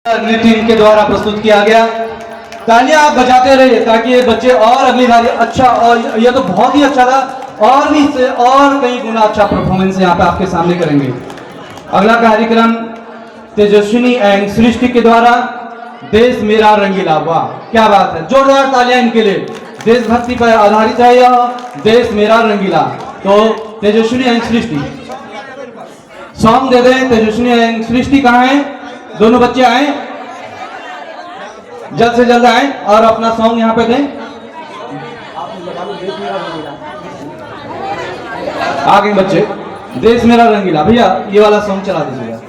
नृत्य इनके द्वारा प्रस्तुत किया गया। तालियां आप बजाते रहिए ताकि ये बच्चे और अगली बार अच्छा, और ये तो बहुत ही अच्छा था, और भी इससे और कई गुना अच्छा परफॉर्मेंस यहाँ पे आपके सामने करेंगे। अगला कार्यक्रम तेजस्विनी एंड सृष्टि के द्वारा देश मेरा रंगीला। वाह क्या बात है, जोरदार तालियां इनके लिए। देशभक्ति पर आधारित है यह देश मेरा रंगीला। तो तेजस्विनी एंड सृष्टि सॉन्ग दे दें। तेजस्विनी एंड सृष्टि कहाँ है? दोनों बच्चे आए, जल्द से जल्द आए और अपना सॉन्ग यहाँ पे दें। आ गए बच्चे, देश मेरा रंगीला। भैया ये वाला सॉन्ग चला दीजिएगा।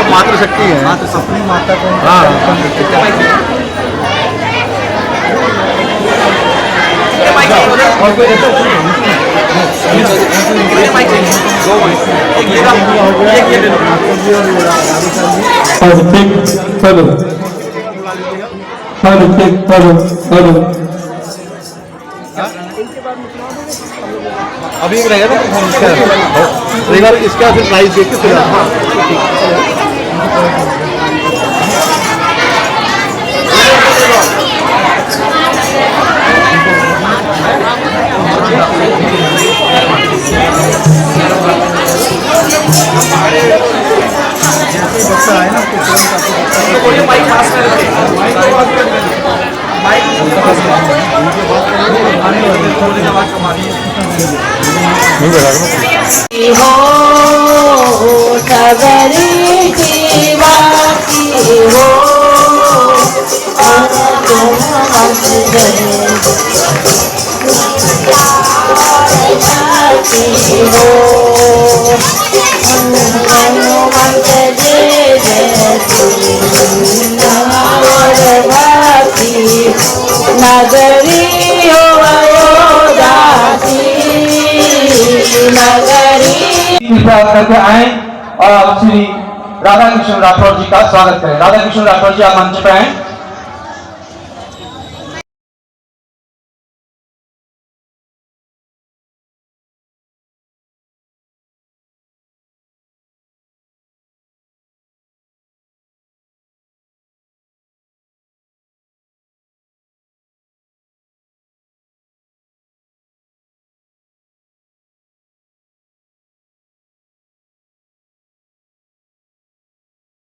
मातृशक्ति है, मातृ सपनी माता को। हाँ अभी एक रहेगा ना, इसका फिर प्राइस देख के फिर करके आए और आप श्री राधा कृष्ण राठौर जी का स्वागत करें। राधा कृष्ण राठौर जी आप मंच पे आए।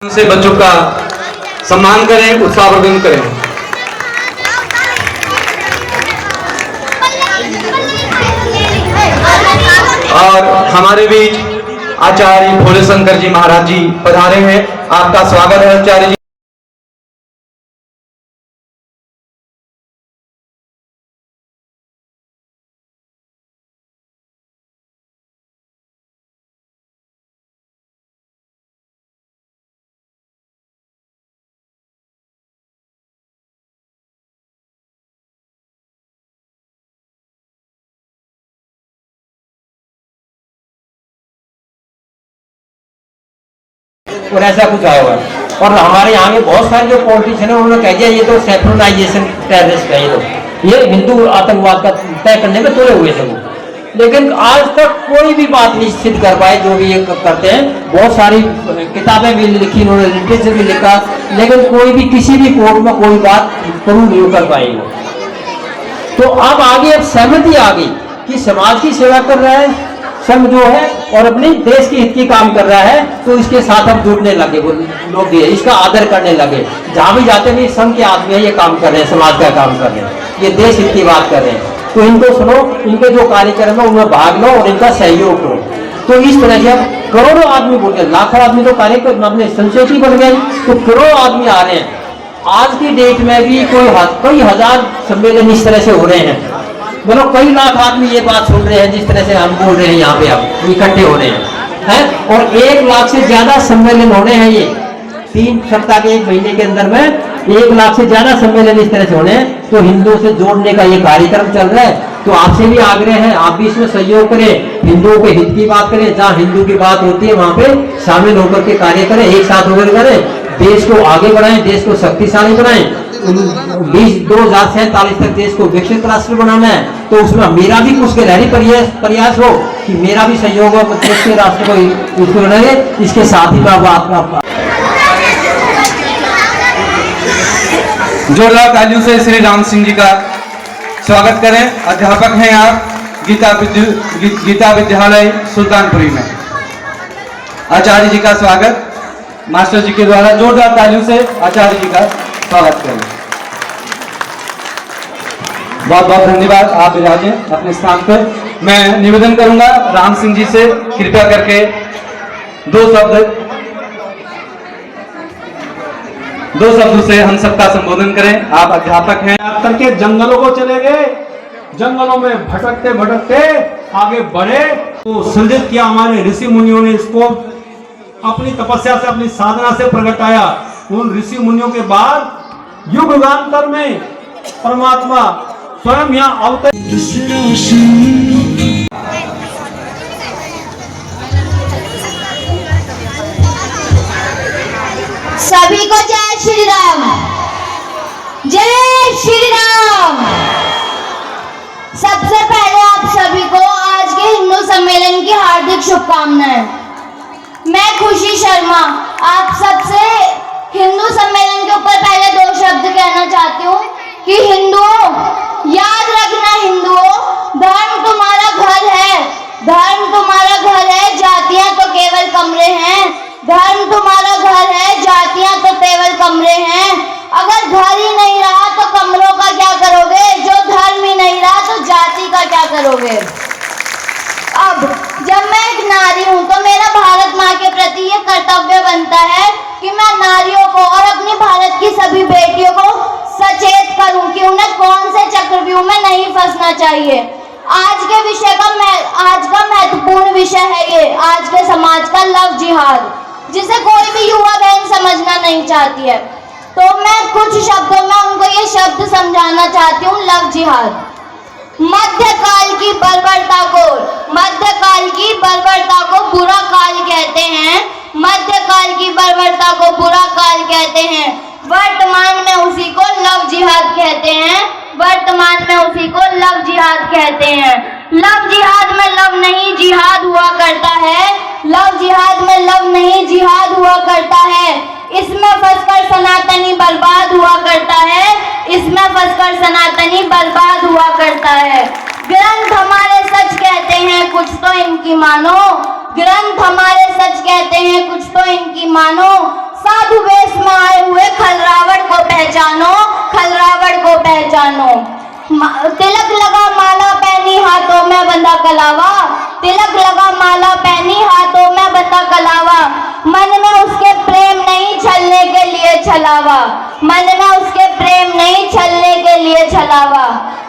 से बच्चों का सम्मान करें, उत्साहवर्धन करें। और हमारे बीच आचार्य भोले शंकर जी महाराज जी पधारे हैं। आपका स्वागत है आचार्य जी। और ऐसा कुछ आया हुआ है। और हमारे यहाँ में बहुत सारे जो पॉलिटिशियन है उन्होंने कह दिया ये तो सेक्युलराइजेशन टेररिस्ट है, ये हिंदू आतंकवाद का तय करने में तुले हुए थे वो। लेकिन आज तक कोई भी बात नहीं सिद्ध कर पाए जो भी ये करते हैं। बहुत सारी किताबें भी लिखी उन्होंने, लिटरेचर भी लिखा, लेकिन कोई भी किसी भी कोर्ट में कोई बात प्रूव नहीं कर पाई वो। तो अब आगे अब सहमति आ गई कि समाज की सेवा कर रहा है संघ जो है और अपने देश की हित की काम कर रहा है, तो इसके साथ हम जुड़ने लगे, वो लोग भी इसका आदर करने लगे। जहां भी जाते हैं संघ के आदमी ये काम कर रहे हैं, समाज का काम कर रहे हैं। ये देश हित की बात कर रहे हैं, तो इनको सुनो, इनके जो कार्यक्रम है उनमें भाग लो और इनका सहयोग करो। तो इस तरह से अब करोड़ों आदमी बोल गए, लाखों आदमी तो कार्यक्रम अपने संस्कृति बन गए, तो करोड़ों आदमी आ रहे हैं। आज की डेट में भी कई हजार सम्मेलन इस तरह से हो रहे हैं, मतलब कई लाख आदमी ये बात सुन रहे हैं जिस तरह से हम बोल रहे हैं, यहाँ पे अब इकट्ठे हो रहे हैं, और 1 लाख से ज्यादा सम्मेलन होने हैं। ये 3 सप्ताह के 1 महीने के अंदर में 1 लाख से ज्यादा सम्मेलन इस तरह से होने हैं। तो हिंदुओं से जोड़ने का ये कार्यक्रम चल रहा है। तो आपसे भी आग्रह है, आप भी इसमें सहयोग करें, हिंदुओं के हित की बात करें, जहाँ हिंदू की बात होती है वहां पे शामिल होकर के कार्य करें, एक साथ होकर करें, देश को आगे बढ़ाएं, देश को शक्तिशाली बनाएं। 2047 तक देश को विकसित राष्ट्र बनाना है, तो उसमें मेरा भी कुछ गहरी प्रयास हो कि मेरा भी सहयोग हो देश के राष्ट्र को बनाए। इसके साथ ही मैं आपका जोरदार तालियों से श्री राम सिंह जी का स्वागत करें। अध्यापक हैं आप गीता विद्यालय सुल्तानपुरी में। आचार्य जी का स्वागत मास्टर जी के द्वारा जोरदार तालियों से आचार्य जी का स्वागत करें। बहुत बहुत धन्यवाद। आप विराजें अपने स्थान पर। मैं निवेदन करूंगा राम सिंह जी से कृपया करके 2 शब्दों से हम सबका संबोधन करें। आप अध्यापक हैं। करके जंगलों को चले गए, जंगलों में भटकते भटकते आगे बढ़े, तो सृजित किया हमारे ऋषि मुनियों ने, इसको अपनी तपस्या से, अपनी साधना से प्रगटाया। उन ऋषि मुनियों के बाद युगांतर में परमात्मा स्वयं यहाँ अवतरित। सभी को जय श्री राम, जय श्री राम। सबसे पहले आप सभी को आज के हिंदू सम्मेलन की हार्दिक शुभकामनाएं। मैं खुशी शर्मा आप सबसे हिंदू सम्मेलन के ऊपर पहले 2 शब्द कहना चाहती हूँ कि हिंदुओं, याद रखना हिंदुओं, धर्म तुम्हारा घर है, धर्म तुम्हारा घर है, जातियां तो केवल कमरे हैं। धर्म तुम्हारा घर है, जातियां तो केवल कमरे हैं। अगर घर ही नहीं रहा तो कमरों का क्या करोगे? जो धर्म ही नहीं रहा तो जाति का क्या करोगे? अब जब मैं एक नारी हूं तो मेरा भारत माँ के प्रति ये कर्तव्य बनता है कि मैं नारियों को और अपनी भारत की सभी बेटियों को सचेत करूं कि उन्हें कौन से चक्रव्यूह में नहीं फंसना चाहिए। आज के विषय का आज का महत्वपूर्ण विषय है ये आज के समाज का लव जिहाद, जिसे कोई भी युवा बहन समझना नहीं चाहती है। तो मैं कुछ शब्दों में उनको ये शब्द समझाना चाहती हूँ। लव जिहाद मध्यकाल की बर्बरता को बुरा काल कहते हैं। मध्यकाल की बर्बरता को बुरा काल कहते हैं। वर्तमान में उसी को लव जिहाद कहते हैं। वर्तमान में उसी को लव जिहाद कहते हैं। लव जिहाद में लव नहीं जिहाद हुआ करता है। लव जिहाद में लव नहीं जिहाद हुआ करता है। इसमें फंसकर सनातनी बर्बाद हुआ करता है। इसमें फंसकर सनातनी बर्बाद हुआ करता है। ग्रंथ हमारे सच कहते हैं, कुछ तो इनकी मानो। ग्रंथ हमारे सच कहते हैं, कुछ तो इनकी मानो। साधु वेश में आए हुए खलरावड़ को पहचानो, खलरावड़ को पहचानो। तिलक लगा माला पहनी हाथों में बंधा कलावा। तिलक लगा माला पहनी हाथों में बंधा कलावा। मन में उसके प्रेम नहीं छलने के लिए छलावा। मन में उसके प्रेम नहीं छलने के लिए छलावा।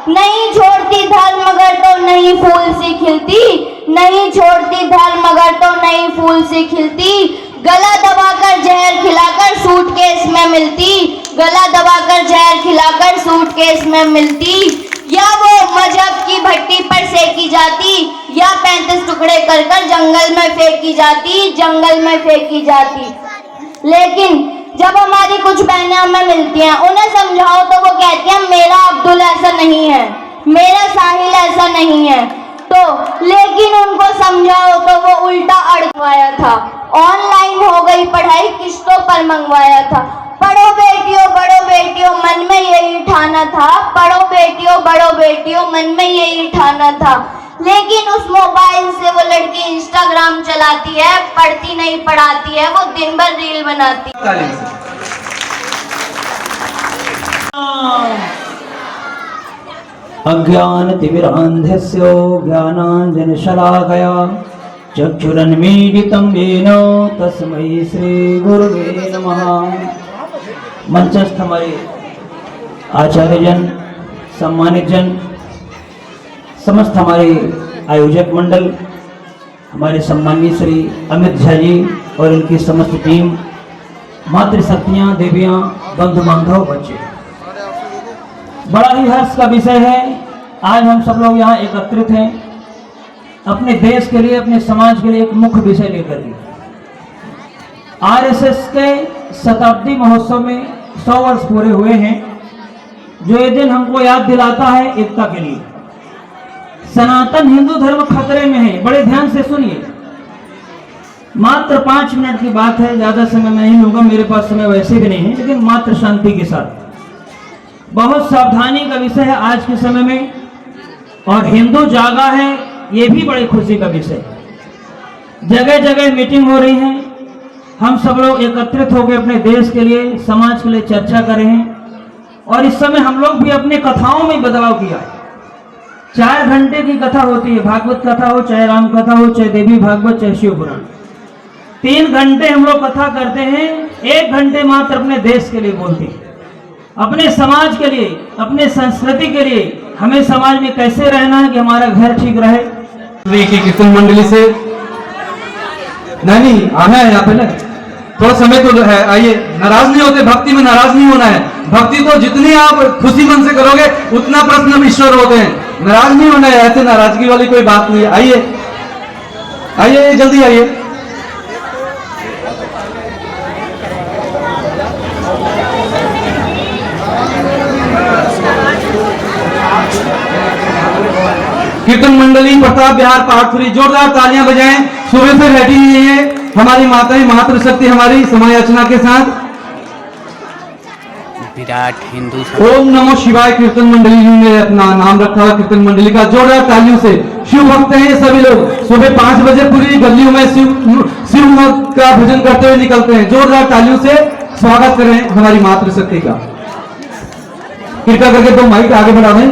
नहीं छोड़ती धर्म मगर तो नहीं फूल सी खिलती। नहीं छोड़ती धर्म मगर तो नहीं फूल सी खिलती। गला दबाकर जहर खिलाकर सूटकेस में मिलती। गला दबाकर जहर खिलाकर सूटकेस में मिलती। या वो मजहब की भट्टी पर सेकी जाती, या 35 टुकड़े कर कर जंगल में फेंकी जाती, जंगल में फेंकी जाती। लेकिन जब हमारी कुछ बहनें हमें मिलती हैं, उन्हें समझाओ तो वो कहती हैं मेरा अब्दुल ऐसा नहीं है, मेरा साहिल ऐसा नहीं है। तो लेकिन उनको समझाओ तो वो उल्टा अड़वाया था। ऑनलाइन हो गई पढ़ाई, किस्तों पर मंगवाया था। पढ़ो बेटियों बड़ो बेटियों मन में यही ठाना था। पढ़ो बेटियों बड़ो बेटियों मन में यही ठाना था। लेकिन उस मोबाइल से वो लड़की इंस्टाग्राम चलाती है, पढ़ती नहीं पढ़ाती है, वो दिन भर रील बनाती है। अज्ञानतिमिरान्धस्य ज्ञानाञ्जनशलाकया चक्षुरन्मीलितं येन तस्मै श्रीगुरुवे नमः। मंचस्थ हमारे आचार्यजन, सम्मानित जन, समस्त हमारे आयोजक मंडल, हमारे सम्मानीय श्री अमित झा जी और इनकी समस्त टीम, मातृशक्तियाँ, देवियाँ, बंधु बांधव, बच्चे, बड़ा ही हर्ष का विषय है। आज हम सब लोग यहाँ एकत्रित हैं अपने देश के लिए, अपने समाज के लिए एक मुख्य विषय लेकर के। आरएसएस के शताब्दी महोत्सव में 100 वर्ष पूरे हुए हैं, जो ये दिन हमको याद दिलाता है एकता के लिए। सनातन हिंदू धर्म खतरे में है, बड़े ध्यान से सुनिए। मात्र 5 मिनट की बात है, ज्यादा समय मैं नहीं लूंगा, मेरे पास समय वैसे भी नहीं है, लेकिन मात्र शांति के साथ। बहुत सावधानी का विषय है आज के समय में, और हिंदू जागा है, ये भी बड़ी खुशी का विषय। जगह जगह मीटिंग हो रही है, हम सब लोग एकत्रित होकर अपने देश के लिए, समाज के लिए चर्चा कर रहे हैं। और इस समय हम लोग भी अपने कथाओं में बदलाव किया है। 4 घंटे की कथा होती है, भागवत कथा हो, चाहे राम कथा हो, चाहे देवी भागवत, चाहे शिव पुराण। 3 घंटे हम लोग कथा करते हैं, 1 घंटे मात्र अपने देश के लिए बोलते हैं, अपने समाज के लिए, अपने संस्कृति के लिए, हमें समाज में कैसे रहना है कि हमारा घर ठीक रहे। कीर्तन मंडली से नहीं आना है यहाँ पे ना, थोड़ा समय तो है, आइए। नाराज नहीं होते, भक्ति में नाराज नहीं होना है। भक्ति तो जितनी आप खुशी मन से करोगे उतना प्रसन्न ईश्वर होते हैं, नाराज नहीं होना है। ऐसे नाराजगी वाली कोई बात नहीं है। आइए आइए, जल्दी आइए। कीर्तन मंडली प्रताप विहार पार्ट 3, जोरदार तालियां बजाएं। सुबह से बैठी हुई है हमारी माताएं, मातृशक्ति हमारी समय अर्चना के साथ। विराट हिंदू ओम नमो शिवाय कीर्तन मंडली ने अपना नाम रखा हुआ कीर्तन मंडली का। जोरदार तालियों से। शिव भक्त हैं ये सभी लोग, सुबह 5 बजे पूरी गलियों में शिव का भजन करते हुए निकलते हैं। जोरदार तालियों से स्वागत करें हमारी मातृशक्ति का। कृपया करके 2 माइक आगे बढ़ा दें।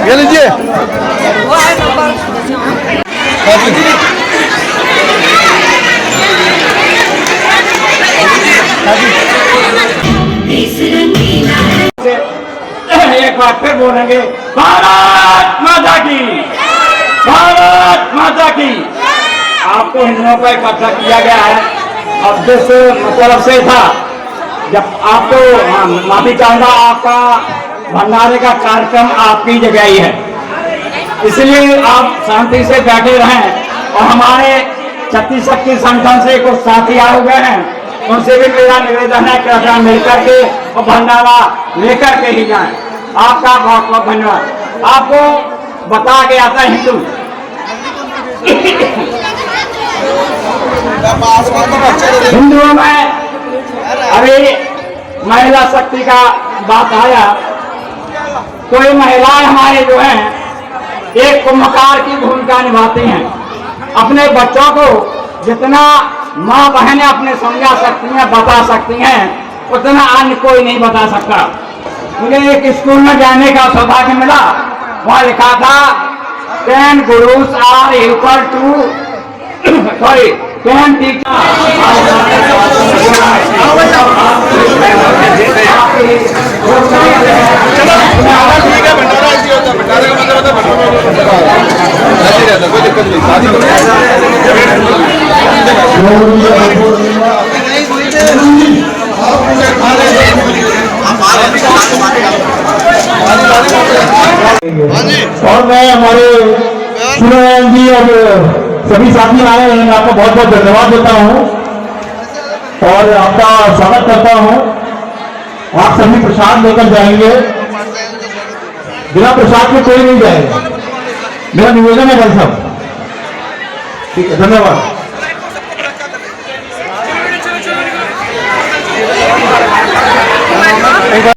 ये लीजिए। एक बार फिर बोलेंगे, भारत माता की, भारत माता की। आपको हिंदुओं का इकट्ठा किया गया है, अब जिस मतलब से था, जब आपको माफी चाहूंगा, आपका भंडारे का कार्यक्रम आपकी जगह ही है, इसलिए आप शांति से बैठे रहें। और हमारे छत्तीस शक्ति संगठन से कुछ साथी आए हुए हैं, उनसे भी मेरा निवेदन है कि अपना मिलकर के और भंडारा लेकर के ही जाएं। आपका बहुत बहुत धन्यवाद। आपको बता के आता है हिंदू हिंदुओं में अभी महिला शक्ति का बात आया, तो ये महिलाएं हमारे जो हैं एक कुंभकार की भूमिका निभाती हैं। अपने बच्चों को जितना माँ बहनें अपने समझा सकती हैं, बता सकती हैं, उतना अन्य कोई नहीं बता सकता। मुझे एक स्कूल में जाने का सौभाग्य मिला, वहाँ लिखा था 10 gurus are equal to 10 teacher. कोई दिक्कत नहीं, शादी और मैं हमारे सुनारायण जी और सभी साथी आए हैं, मैं आपको बहुत बहुत धन्यवाद देता हूं और आपका स्वागत करता हूं। आप सभी प्रसाद लेकर जाएंगे, बिना प्रसाद के कोई नहीं जाएगा, मेरा निवेदन है भाई साहब। ठीक है, धन्यवाद।